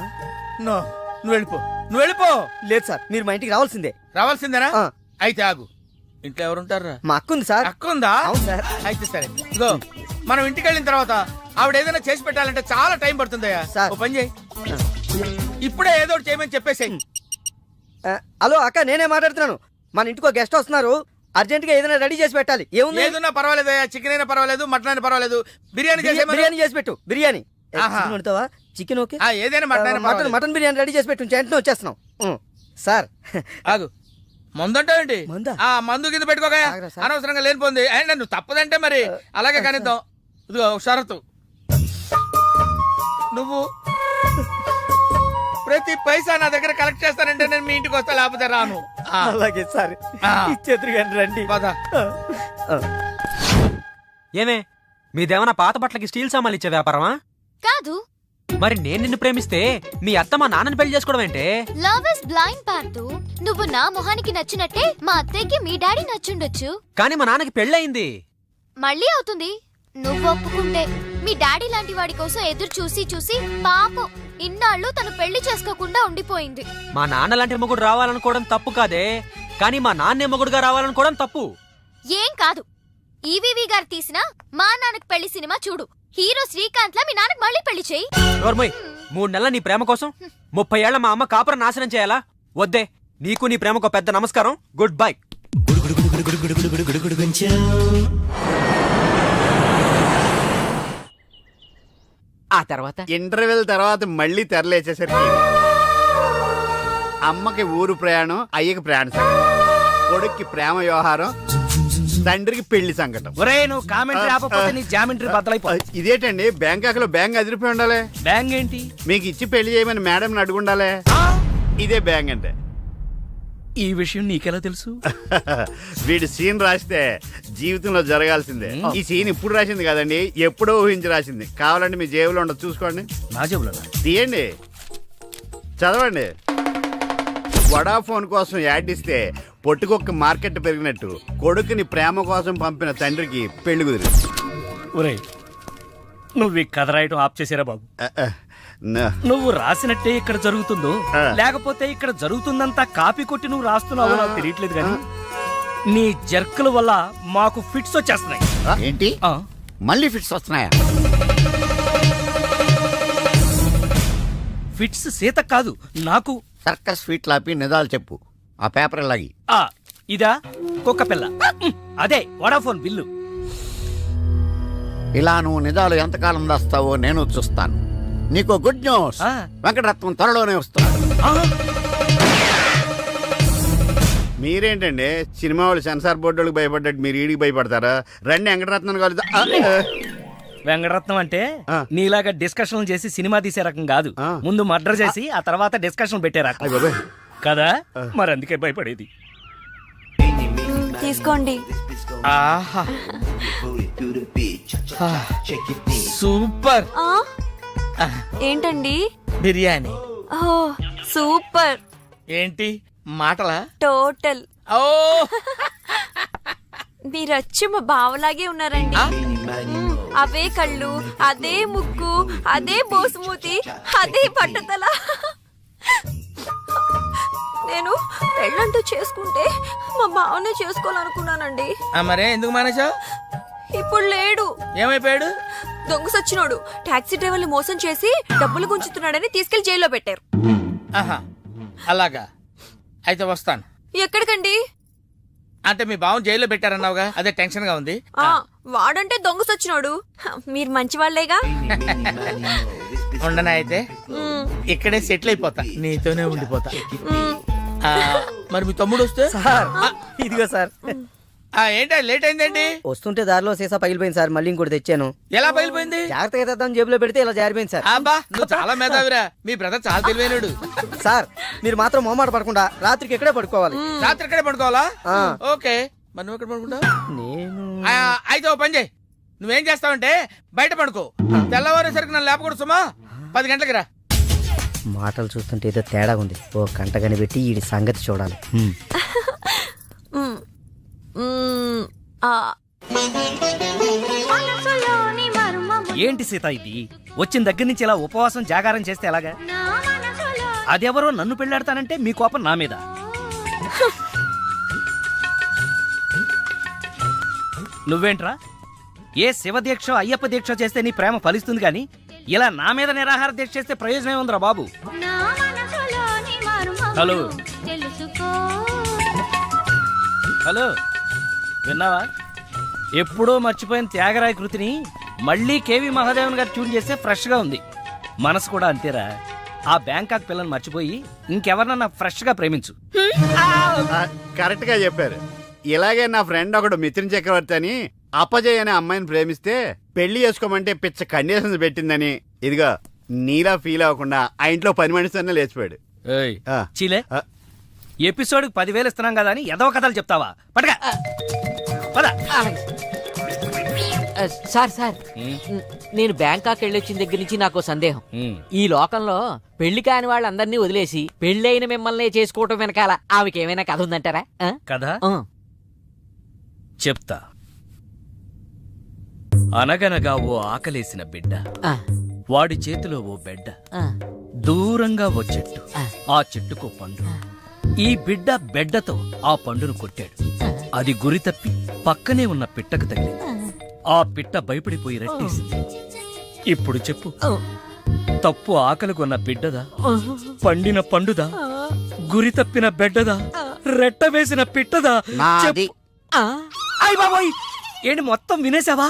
నువ్వు వెళ్ళిపో. లేదు సార్, మీరు మా ఇంటికి రావాల్సిందే. రావాల్సిందేనా? అయితే ఆగు. ఇంట్లో ఎవరుంటారా? మా అక్క ఉంది సార్. అక్క ఉందా? అవును సార్. అయితే సరే, ఇగో మనం ఇంటికి వెళ్ళిన తర్వాత ఆవిడ ఏదైనా చేసి పెట్టాలంటే చాలా టైం పడుతుందయ్యా. ఓ పని చేయి, ఇప్పుడే ఏదో ఒకటి చేయమని చెప్పేసేయ్. హలో అక్క, నేనే మాట్లాడుతున్నాను. మన ఇంటికి గెస్ట్ వస్తున్నారు. అర్జెంట్ గా ఏదైనా రెడీ చేసి పెట్టాలి. ఏముంది? ఏదన్నా పర్వాలేదు, చికెన్ అయినా పర్వాలేదు, మటన్ అయినా పర్వాలేదు. బిర్యానీ చేసి పెట్టు. బిర్యానీ వండుతావా? Chicken okay. ఏదైనా మటన్ బిర్యానీ రెడీ చేసి పెట్టు. వెంటనే వచ్చేస్తున్నాం సార్. ఆగు, మందంటావేంటి? మందు కింద పెట్టుకోగా. అనవసరంగా లేనిపోంది. నువ్వు తప్పదంటే మరి అలాగే కనిద్దాం. ఇదిగో షరతు, నువ్వు ప్రతి పైసా నా దగ్గర కలెక్ట్ చేస్తానంటే నేను మీ ఇంటికి వస్తా, లేకపోతే రాను. అలాగే సార్. ఇచ్చేద్దరు కానీ రండి. ఏమే, మీదేమన్నా పాత బట్టలకి స్టీల్ సామాన్లు ఇచ్చే వ్యాపారమా? కాదు. మరి నేను నిన్ను ప్రేమిస్తే మీ అత్త మా నాన్నని పెళ్లి చేసుకోవడం ఏంటే? Love is blind Parthu. నువ్వు నా మొహానికి నచ్చినట్టే మా అత్తయ్యకి మీ డాడీ నచ్చుండొచ్చు. కానీ మా నాన్నకి పెళ్ళయింది. మళ్ళీ అవుతుంది నువ్వు ఒప్పుకుంటే. మీ డాడీ లాంటి వాడి కోసం ఎదురు చూసి చూసి పాపం ఇన్నాళ్ళు తను పెళ్లి చేసుకోకుండా ఉండిపోయింది. మా నాన్న లాంటి మొగుడు రావాలనుకోవడం తప్పు కాదే, కానీ మా నాన్నే మొగుడుగా రావాలనుకోవడం తప్పు. ఏం కాదు, ఈవీవి గారు తీసిన మా నాన్నకి పెళ్లి సినిమా చూడు. హీరో శ్రీకాంత్ లా మీ నాన్నకి మళ్ళీ పెళ్లి చేయి. 3 నెలల నీ ప్రేమ కోసం 30 ఏళ్ల మా అమ్మ కాపురం నాశనం చేయాలా? వద్దే, నీకు నీ ప్రేమకు పెద్ద నమస్కారం. Good bye. ఆ తర్వాత ఇంటర్వెల్ తర్వాత మళ్ళీ తెరలేచేసరికి అమ్మకి ఊరు ప్రయాణం, అయ్యకి ప్రయాణ సంకటం, కొడుక్కి ప్రేమ వ్యవహారం, తండ్రికి పెళ్లి సంకటం. ఒరే నువ్వు కామెంటరీ ఆపకపోతే నీ జామెంట్రీ బద్దలైపో. ఇదేంటండి బ్యాంకాక్ లో బ్యాంక్ అదిరిపోయి ఉండాలి. బ్యాంగ్ ఏంటి? మీకు ఇచ్చి పెళ్లి చేయమని మేడం అడుగుండాలి. ఇదే బ్యాంక్ అంటే. ఈ విషయం నీకెలా తెలుసు? వీడి సీన్ రాస్తే జీవితంలో జరగాల్సిందే. ఈ సీన్ ఇప్పుడు రాసింది కదండి, ఎప్పుడో ఊహించి రాసింది. కావాలంటే మీ జేబులో ఉండదు, చూసుకోండి. నా జేబులో తీయండి, చదవండి. వడాఫోన్ కోసం యాడ్ ఇస్తే పొట్టుకొక్క మార్కెట్ పెరిగినట్టు కొడుకుని ప్రేమ కోసం పంపిన తండ్రికి పెళ్లి కుదిరి. ఒరే నువ్వు ఈ కథ రాయటం ఆప్ చేసారా బాబు? నువ్వు రాసినట్టే ఇక్కడ జరుగుతుందో లేకపోతే ఇక్కడ జరుగుతుందంతా కాపీ కొట్టి నువ్వు రాస్తున్నావో నాకు తెలియట్లేదు కానీ నీ జర్కుల వల్ల మాకు ఫిట్స్ వచ్చేస్తున్నాయి. ఏంటి మళ్ళీ ఫిట్స్ వస్తున్నాయా? ఫిట్స్ సీత కాదు నాకు. సర్కస్ ఫీట్ లాపి నిజాలు చెప్పు. ఆ పేపర్ లాగి. ఇదా కుక్క పిల్ల, అదే వడాఫోన్ బిల్లు. ఇలా నువ్వు నిజాలు ఎంతకాలం దాస్తావో నేను చూస్తాను. నీకు గుడ్ న్యూస్, వెంకటరత్నం త్వరలోనే వస్తున్నాడు. మీరేంటండి సినిమా వాళ్ళు సెన్సార్ బోర్డు వాళ్ళకి భయపడ్డట్టు మీరు ఈడికి భయపడతారా? రండి వెంకటరత్నం కాదు. వెంకటరత్నం అంటే నీలాగా డిస్కషన్ చేసి సినిమా తీసే రకం కాదు. ముందు మర్డర్ చేసి ఆ తర్వాత డిస్కషన్ పెట్టే రకం కదా. మరి అందుకే భయపడేది. తీసుకోండి. ఆహా సూపర్. ఏంటండి? బిర్యానీ. ఓ సూపర్. ఏంటి మాటలా? టోటల్. ఓ మీరచ్చి మా బావలాగే ఉన్నారండి. అవే కళ్ళు, అదే ముక్కు, అదే బోసుమూతి, అదే పట్టుదల. నేను పెళ్ళంటూ చేసుకుంటే మా బావనే చేసుకోవాలనుకున్నానండి. మరే ఎందుకు మానేశావు? ఇప్పుడు లేడు. ఏమైపోయాడు? దొంగ సచ్చినోడు టాక్సీ డ్రైవర్ని మోసం చేసి డబ్బులు గుంచుతున్నాడని తీసుకెళ్లి జైల్లో పెట్టారు. ఆహా అలాగా, అయితే వస్తాను. ఎక్కడికండి? అంటే మీ బావని జైల్లో పెట్టారన్నావుగా, అదే టెన్షన్ గా ఉంది. వాడంటే దొంగ సచ్చినోడు, మీరు మంచి వాళ్లేగా. ఉండనా అయితే ఇక్కడే సెటిల్ అయిపోతా, నీతోనే ఉండిపోతా. మరి మీ తమ్ముడు వస్తే? ఇదిగో సార్. ఏంటా లేట్ అయిందండి? వస్తుంటే దారిలో సీసా పగిలిపోయింది సార్, మళ్ళీ ఇంకోటి తెచ్చాను. ఎలా పగిలిపోయింది? జాగ్రత్తగా తెద్దాం జేబులో పెడితే ఇలా జారిపోయింది సార్. అబ్బా నువ్వు చాలా మేధావిరా. మీ బ్రదర్ చాలా తెలివైనడు. సార్ మీరు మాత్రం మొహమాట పడకుండా రాత్రికి ఎక్కడే పడుకోవాలి. రాత్రి ఎక్కడే పడుకోవాలా? ఓకే, మరి నువ్వు ఎక్కడ పడుకుంటావు? నేను అయితే ఓ పని చేయి, నువ్వేం చేస్తావంటే బయట పడుకో. తెల్లవారేసరికి నన్ను లేపకూడదు సుమా. 10 గంటలకి రా. మాటలు చూస్తుంటే ఏదో తేడా ఉంది. ఓ గంట కనిపెట్టి ఈ సంగతి చూడాలి. ఏంటి సీత ఇది? వచ్చిన దగ్గర నుంచి ఇలా ఉపవాసం జాగారం చేస్తే ఎలాగా? అదెవరో నన్ను పెళ్ళాడతానంటే మీ కోపం నా మీద. నువ్వేంట్రా ఏ శివ దీక్ష అయ్యప్ప దీక్ష చేస్తే నీ ప్రేమ ఫలిస్తుంది గాని ఇలా నా మీద నిరాహార దీక్ష చేస్తే ప్రయోజనం ఏముందిరా బాబు? హలో హలో, విన్నావా? ఎప్పుడో మర్చిపోయిన త్యాగరాయ కృతిని మళ్ళీ కేవి మహాదేవన్ గారు ట్యూన్ చేస్తే ఫ్రెష్ గా ఉంది. మనసు కూడా అంతేరా. ఆ బ్యాంకాక్ పిల్లని మర్చిపోయి ఇంకెవరన్నా ఫ్రెష్ గా ప్రేమించు. కరెక్ట్ గా చెప్పారు. ఇలాగే నా ఫ్రెండ్ ఒకడు మిథున్ చక్రవర్తి అని అప్పజయ్ అనే అమ్మాయిని ప్రేమిస్తే పెళ్లి చేసుకోమంటే పిచ్చ కండిషన్స్ పెట్టిందని ఇదిగా నీలా ఫీల్ అవ్వకుండా ఆ ఇంట్లో 10 మనిషితోనే లేచిపోయాడు. చీలే ఎపిసోడ్ 10,000 ఇస్తున్నాం కదా అని ఏదో కథలు చెప్తావా? పడగా సార్ సార్ నేను బ్యాంకాక్ వెళ్ళొచ్చిన దగ్గర నుంచి నాకు సందేహం. ఈ లోకంలో పెళ్లి కాని వాళ్ళందరినీ వదిలేసి పెళ్లైన మిమ్మల్ని చేసుకోవటం వెనకాల ఆమెకేమైనా కథ ఉందంటారా? కదా చెప్తా. అనగనగా ఓ ఆకలేసిన బిడ్డ, వాడి చేతిలో ఓ బెడ్డ, దూరంగా ఓ చెట్టు, ఆ చెట్టుకో పండు. ఈ బిడ్డ బెడ్డతో ఆ పండును కొట్టాడు. అది గురి తప్పి పక్కనే ఉన్న పిట్టకు తగిలింది. ఆ పిట్ట భయపడిపోయి రట్టేసింది. ఇప్పుడు చెప్పు, తప్పు ఆకలిగొన్న బిడ్డదా, పండిన పండుదా, గురి తప్పిన బెడ్డదా, రెట్ట వేసిన పిట్టదా? నాది. అయ్య బాబోయ్, ఏంటి మొత్తం వినేసావా?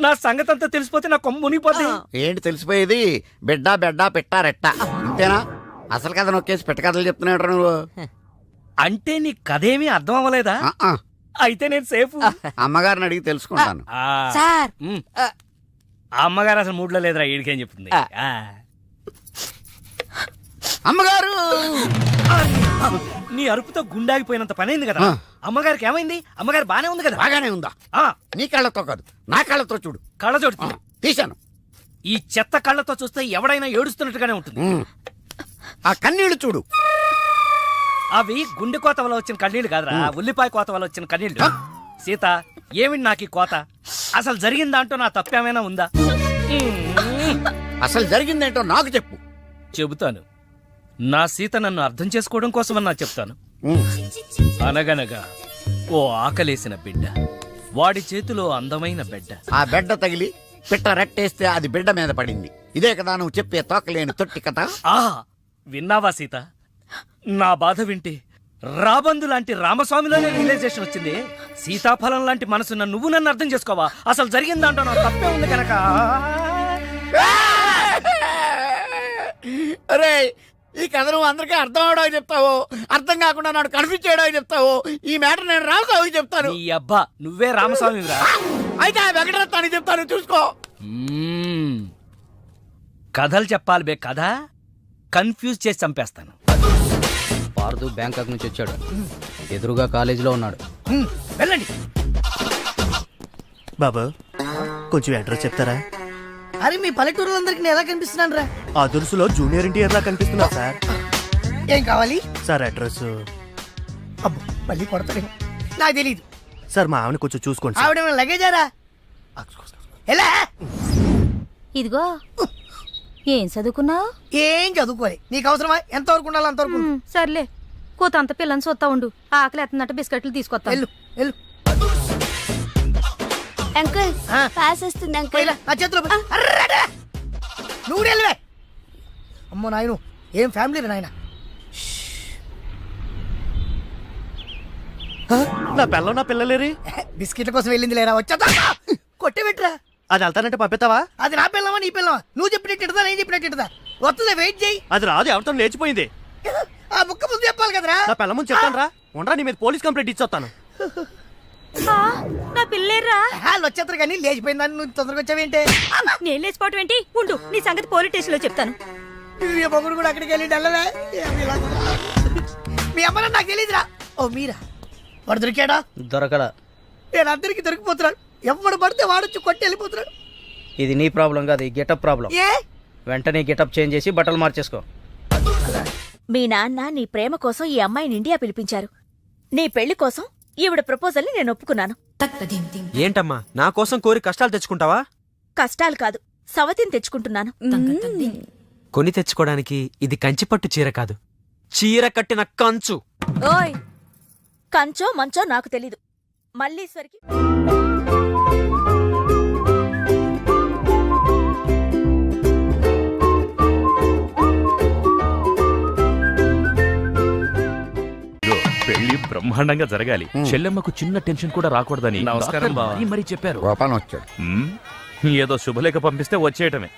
నా సంగతి అంతా తెలిసిపోతే నా కొమ్ము మునిగిపోద్ది. ఏంటి తెలిసిపోయేది? బిడ్డ బెడ్డ పెట్ట రెట్ట అంతేనా? అసలు కథ నొక్కేసి పెట్ట కథలు చెప్తున్నాడు నువ్వు. అంటే నీ కథేమీ అర్థం అవ్వలేదా? అయితే నేను సేఫ్. అమ్మగారిని అడిగి తెలుసుకుంటాను. సార్ అమ్మగారు అసలు మూడ్లో లేదురా, ఈడికేం చెప్తుంది. అమ్మగారు, నీ అరుపుతో గుండాగిపోయినంత పనైంది కదా. అమ్మగారికి ఏమైంది? అమ్మగారు బానే ఉంది కదా? బాగానే ఉందా? నీ కళ్ళతో కాదు, నా కళ్ళతో చూడు. కళ్ళజోడు తీశాను. ఈ చెత్త కళ్ళతో చూస్తే ఎవడైనా ఏడుస్తున్నట్టుగానే ఉంటుంది. ఆ కన్నీళ్లు చూడు. అవి గుండె కోత వల్ల వచ్చిన కన్నీళ్లు కాదురా, ఉల్లిపాయ కోత వల్ల వచ్చిన కన్నీళ్లు. సీత, ఏమిటి నాకు ఈ కోత? అసలు జరిగిన దాంట్లో నా తప్పేమైనా ఉందా? అసలు జరిగిందేంటో నాకు చెప్పు. చెబుతాను. నా సీత నన్ను అర్థం చేసుకోవడం కోసమని నా చెప్తాను. అనగనగా ఓ ఆకలేసిన బిడ్డ, వాడి చేతిలో అందమైన బిడ్డ. ఆ బిడ్డ తగిలి పిట్ట రెట్టేస్తే అది బిడ్డ మీద పడింది. ఇదే కదా నువ్వు చెప్పే తోకలేని తొట్టి కథ? విన్నావా సీత? నా బాధ వింటే రాబందు లాంటి రామస్వామిలోనే రియలైజేషన్ వచ్చింది. సీతాఫలం లాంటి మనసున్న నువ్వు నన్ను అర్థం చేసుకోవా? అసలు జరిగిందంటో నా తప్పే ఉంది కనుక. అరే, ఈ కథ నువ్వు అందరికీ అర్థం అవడానికి చెప్తావు, అర్థం కాకుండా నాడు కన్ఫ్యూజ్ చేయడానికి చెప్తావు. ఈ మ్యాటర్ నేను రామస్వామికి చెప్తాను. ఈ అబ్బా, నువ్వే రామస్వామిరా? అయితే ఆ వెంకటరత్నానికి చెప్తాను, చూసుకో. కథలు చెప్పాలి బే, కథ కన్ఫ్యూజ్ చేసి చంపేస్తాను. పార్దు బ్యాంకాక్ నుంచి వచ్చాడు, ఎదురుగా కాలేజీలో ఉన్నాడు. వెళ్ళండి. బాబు, కొంచెం అడ్రస్ చెప్తారా? అరే, మీ పల్లెటూరులందరికీ నేను ఎలా కనిపిస్తున్నాను రా? ఆ దురుసులో జూనియర్ ఎన్టీఆర్ లా కనిపిస్తున్నా సార్. ఏం కావాలి సార్? అడ్రస్. అబ్బో, మళ్ళీ కొడతాడు. నాకు తెలియదు సార్, మా ఆవిడ కొంచెం చూసుకోండి. ఆవిడ లగేజారా? ఎలా? ఇదిగో, ఏం చదువుకున్నావు? ఏం చదువుకోవాలి. నీకు అవసరమా? ఎంతవరకు ఉండాలి అంతవరకు. సర్లే, కూతంత పిల్లని చూస్తా ఉండు. ఆకలి ఎత్తున్నట్టు బిస్కెట్లు తీసుకొస్తా. వెళ్ళు వెళ్ళు. అంకుల్ పాస్ వస్తుంది అంకుల్. నా చేతిలో నువ్వు వెళ్ళవే. అమ్మో నాయను, ఏం ఫ్యామిలీ నాయన. నా పిల్ల నా పిల్లలేరి బిస్కెట్ల కోసం వెళ్ళింది లేరా? వచ్చా కొట్టే పెట్టరా. అది వెళ్తానంటే పంపిస్తావా? అది నా పిల్లవా నీ పిల్లవా? నువ్వు చెప్పినట్టు నేను చెప్పినట్టు వస్తుందా? వెయిట్ చేయి. అది రాదు, ఎవరితో లేచిపోయింది. ఆ బుక్క ముందు చెప్పాలి కదరా. నా పిల్ల ముందు చెప్తాను రా. ఉండరా, నీ మీద పోలీస్ కంప్లైంట్ ఇచ్చొస్తాను. నా పిల్లేరా? వాళ్ళు వచ్చేస్తారు కానీ లేచిపోయిందని నువ్వు తొందరగా వచ్చావేంటే? నేను లేచిపోవటం ఏంటి? ఉండు, నీ సంగతి పోలీస్ స్టేషన్ లో చెప్తాను. మొగుడు కూడా అక్కడికి వెళ్ళి డల్లవే. మీ అమ్మ నాకు తెలియదురా. ఓ మీరా? వాడు దొరికాడా? దొరకడా? నేను అందరికి దొరికిపోతున్నాడు. ఎవడు పడితే వాడొచ్చి కొట్టి వెళ్ళిపోతున్నాడు. ఇది నీ ప్రాబ్లం కాదు, ఈ గెటప్ ప్రాబ్లం. ఏ? వెంటనే గెటప్ చేంజ్ చేసి బట్టలు మార్చేసుకో. మీ నాన్న నీ ప్రేమ కోసం ఈ అమ్మాయిని ఇండియా పిలిపించారు. నీ పెళ్లి కోసం ఈవిడ ప్రపోజల్ ని నేను ఒప్పుకున్నాను. ఏంటమ్మా, నా కోసం కోరి కష్టాలు తెచ్చుకుంటావా? కష్టాలు కాదు, సవతిని తెచ్చుకుంటున్నాను. కొని తెచ్చుకోవడానికి ఇది కంచిపట్టు చీర కాదు, చీర కట్టిన కంచు. ఓయ్, కంచో మంచో నాకు తెలీదు. మల్లీశ్వరికి పెళ్లి బ్రహ్మాండంగా జరగాలి. చెల్లెమ్మకు చిన్న టెన్షన్ కూడా రాకూడదని నమస్కారం మరి చెప్పారు. గోపాలం వచ్చాడు. ఏదో శుభలేఖ పంపిస్తే వచ్చేయటమే.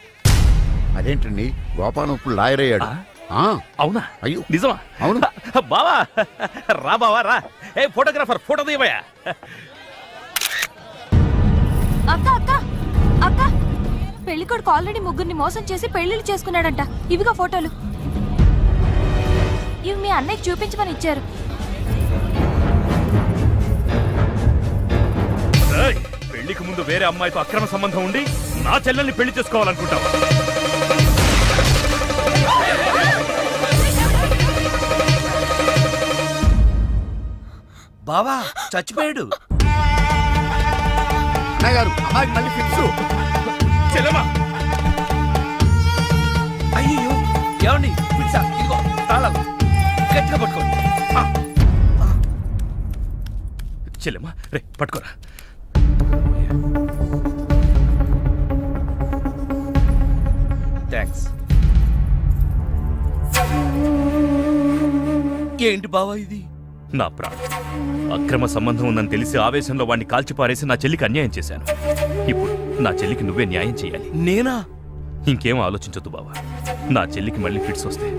అదేంటండి, గోపాలం ఇప్పుడు లాయర్ అయ్యాడు. అవునా? అయ్యో, నిజమా? అవును. బావా రా, బావా రా. ఏ ఫోటోగ్రాఫర్, ఫోటో తీయవయ్యా. అక్క అక్క అక్క, పెళ్లికొడుకు ఆల్రెడీ ముగ్గురిని మోసం చేసి పెళ్లిళ్ళు చేసుకున్నాడంట. ఇవిగా ఫోటోలు. ఇవి మీ అన్నయ్యకి చూపించమని ఇచ్చారు. పెళ్లికి ముందు వేరే అమ్మాయితో అక్రమ సంబంధం ఉండి నా చెల్లెల్ని పెళ్లి చేసుకోవాలనుకుంటావా? బావా చచ్చిపోయాడు. గారు అమ్మాయికి మళ్ళీ ఫిక్స్. చెల్లెమ్మా, అయ్యో ఏమండి, పిలిచా, ఇదిగో తాళాలు గట్టిగా పట్టుకోండి. చెల్లెమ్మా రే, పట్టుకోరా. థ్యాంక్స్. ఏంటి బావా ఇది? నా ప్రాణం. అక్రమ సంబంధం ఉందని తెలిసి ఆవేశంలో వాడిని కాల్చిపారేసి నా చెల్లికి అన్యాయం చేశాను. ఇప్పుడు నా చెల్లికి నువ్వే న్యాయం చేయాలి. నేనా? ఇంకేం ఆలోచించొద్దు బావా. నా చెల్లికి మళ్ళీ ఫిట్స్ వస్తే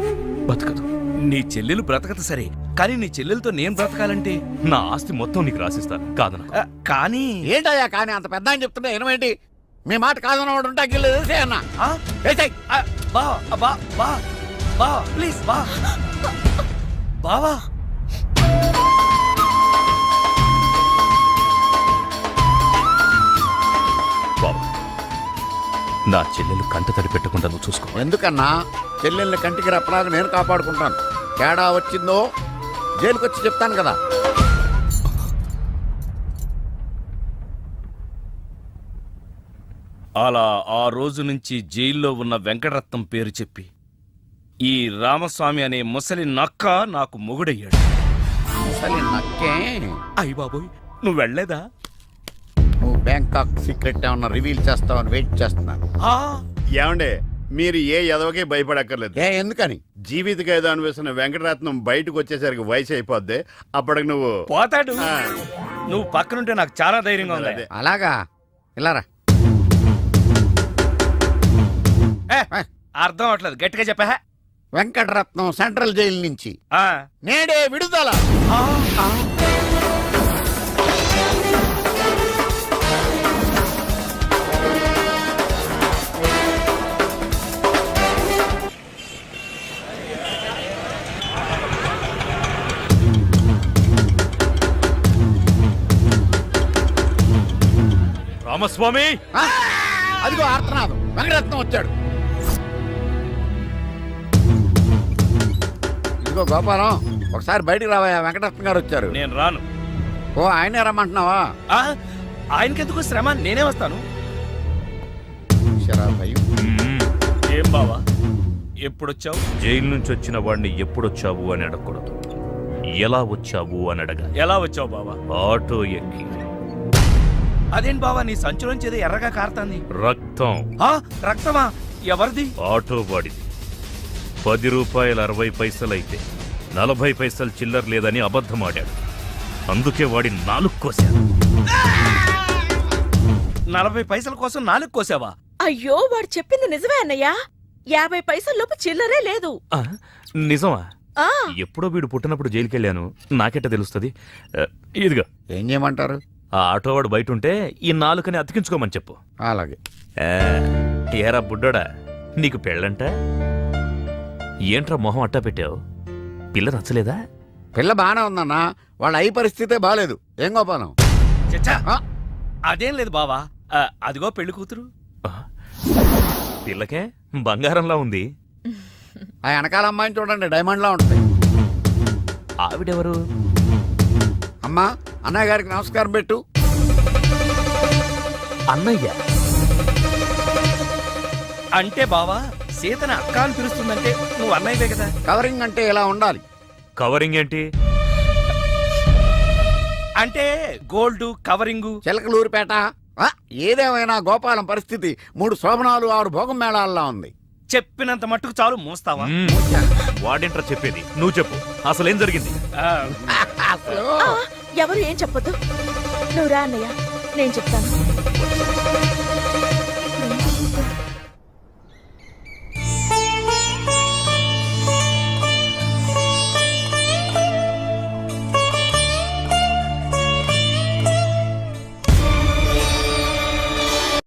బతకదు. నీ చెల్లెలు బ్రతకదు సరే, కానీ నీ చెల్లెలతో నేను బ్రతకాలంటే నా ఆస్తి మొత్తం నీకు రాసిస్తాను. కాదన కానీ ఏంటయ్యా కానీ అంత పెద్ద అని చెప్తుంటే ఏమేంటి? మీ మాట కాదన్నవాడు ఉంటా గిల్లేదే అన్న. బా ప్లీజ్ బా బావా. బావా, నా చెల్లెలు కంట తడి పెట్టకుండా నువ్వు చూసుకో. ఎందుకన్నా? చెల్లెల్ని కంటికి రెప్పలాగా నేను కాపాడుకుంటాను. తేడా వచ్చిందో జైలుకి వచ్చి చెప్తాను కదా. అలా ఆ రోజు నుంచి జైల్లో ఉన్న వెంకటరత్నం పేరు చెప్పి ఈ రామస్వామి అనే ముసలి నక్క నాకు మొగుడయ్యాడు. అసలు నక్కే. అయ్య బాబోయ్, నువ్వు వెళ్ళలేదా? నువ్వు బ్యాంకాక్ సీక్రెట్ ఏమన్నా రివీల్ చేస్తావని వెయిట్ చేస్తున్నాను. ఏమండే, మీరు ఏ ఎదవకే భయపడక్కర్లేదు. ఎందుకని? జీవిత ఖైదు అనిపిస్తున్న వెంకటరత్నం బయటకు వచ్చేసరికి వయసు అయిపోద్ది. అప్పటికి నువ్వు పోతాడు. నువ్వు పక్కనుంటే నాకు చాలా ధైర్యంగా ఉంది. అలాగా? ఇలారా. అర్థం అవట్లేదు, గట్టిగా చెప్పా. వెంకటరత్నం సెంట్రల్ జైలు నుంచి నేడే విడుదల. రామస్వామి, అదిగో ఆర్తనాదం. వెంకటరత్నం వచ్చాడు. ఇదిగో గోపాలం, ఒకసారి బయటికి రావయ్యా. వెంకటరత్నం గారు వచ్చారు. నేను రాను. ఓ, ఆయనే రమ్మంటున్నావా? ఆయనకెందుకు శ్రమ, నేనే వస్తాను. శరాభయం. ఏం బావా, ఎప్పుడొచ్చావు? జైలు నుంచి వచ్చిన వాడిని ఎప్పుడొచ్చావు అని అడగకూడదు, ఎలా వచ్చావు అని అడగాలి. ఎలా వచ్చావు బావా? ఆటో ఎక్కి. అదేంటి బావా, నీ సంచులోంచి ఏదో ఎర్రగా కారుతాంది. రక్తం. రక్తమా? ఎవరిది? ఆటో వాడిది. 10 రూపాయలు 60 పైసలైతే 40 పైసలు చిల్లర లేదని అబద్ధమాడాడు. అందుకే వాడి 4 కోశాను. 40 పైసల కోసం 4 కోసావా? అయ్యో, వాడు చెప్పింది నిజమే అన్నయ్యా. 50 పైసల్లోపు చిల్లరే లేదు. నిజమా? ఆ ఎప్పుడో వీడు పుట్టినప్పుడు జైలుకెళ్ళాను, నాకెట్ట తెలుస్తుంది? ఇదిగా. ఏం చేయమంటారు? ఆ ఆటోవాడు బయట ఉంటే ఈ 4ని అతికించుకోమని చెప్పు. అలాగే. ఏరా బుడ్డోడా, నీకు పెళ్ళంట? ఏంట్రా మొహం అట్టా పెట్టావు? పిల్ల నచ్చలేదా? పిల్ల బానే ఉందన్నా, వాళ్ళ అయి పరిస్థితే బాలేదు. ఏం గోపాలం? చచ్చా, అదేం లేదు బావా. అదిగో పెళ్లి కూతురు. పిల్లకే బంగారంలా ఉంది. ఆ వెనకాల అమ్మాయిని చూడండి, డైమండ్లా ఉంటుంది. ఆవిడెవరు? అమ్మా, అన్నయ్య గారికి నమస్కారం పెట్టు. అన్నయ్య అంటే బావా, సీతను అక్క అని పిలుస్తుందంటే నువ్వు అన్నయ్యవే కదా. కవరింగ్ అంటే ఇలా ఉండాలి. కవరింగ్ ఏంటి? అంటే గోల్డ్ కవరింగు. చిలకలూరిపేట. ఏదేమైనా గోపాలం పరిస్థితి 3 శోభనాలు 6 భోగం మేళాల్లో ఉంది. చెప్పినంత మట్టుకు చాలు, మోస్తావా? వాడేంట్రా చెప్పేది? నువ్వు చెప్పు, అసలేం జరిగింది? ఎవరు ఏం చెప్పొద్దు. నువ్వు రా అన్నయ్య, నేను చెప్తాను.